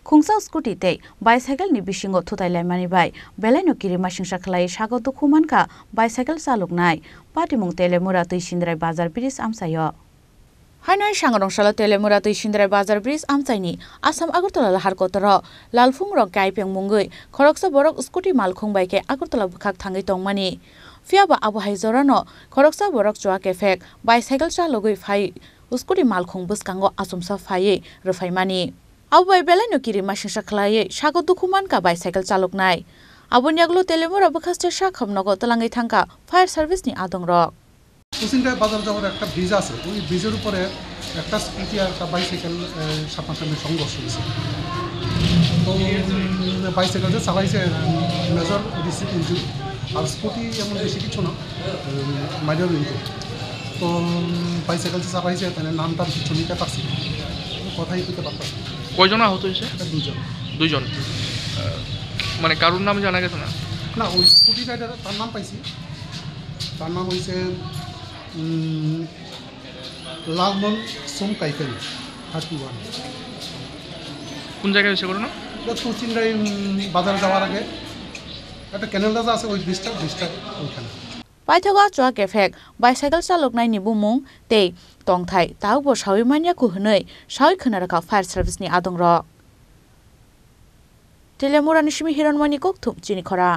Khungsa scooty te bicycle ni bisingo thutai mani bai belai no kiri masingsa khlai sago to khumanka bicycle saluknai patimung telemura tuisindrai bazar bridge amsayo Hainai sangrong sala telemura tuisindrai bazar bridge amsaini Assam Agartala harkotara lalfung rok kaipeng mungui khoroksa borok scooty malkhung bai ke Agartala bukhak thangai tongmani Fiaba abu haizorano khoroksa borok chwa ke fek bicycle chalogui phai scooty malkhung buskango asumsa phai rufaimani Abai belai no kiri masingsa khlai sago dukhuman ka bicycle chaluknai Abuniaglo telemura bukhascha sakhamnago talangai thangka fire service ni adong rok কুসিন্ডায় বাজার যাওয়ার একটা bridge আছে ওই ব্রিজের উপরে একটা scooty আর একটা bicycle সামনাসামনি সংঘর্ষ হয়েছে তো বাইসাইকেল যে চালাইছে মেজর রিসিভ ইঞ্জুরি আর স্কুটি এমন বেশি কিছু না মাইনর ইঞ্জুরি তো বাইসাইকেল যে চালাইছে তাহলে নামটার কিছু নিতে পারছি কথাই পেতে পারতাম কয়জন আহত হয়েছে দুইজন মানে কারোর নাম জানা গেছে না না ওই স্কুটি রাইডার তার নাম পাইছি তার নাম হয়েছে লালমন সোম কাইফেল 31 কোন জায়গায় হয়েছে করোনা কুচিন্ডাই বাজারে যাওয়ার আগে একটা ক্যানেল রাজা আছে ওই ব্রিজটা ওইখানে Paithoga chwa ke fek bicycle chaloknai ni bumung tei tongthai taubo sawi mania ku hnei sawi khna rakha fire service ni adong ro Telemura ni shimi hiranmani kok thum chini khora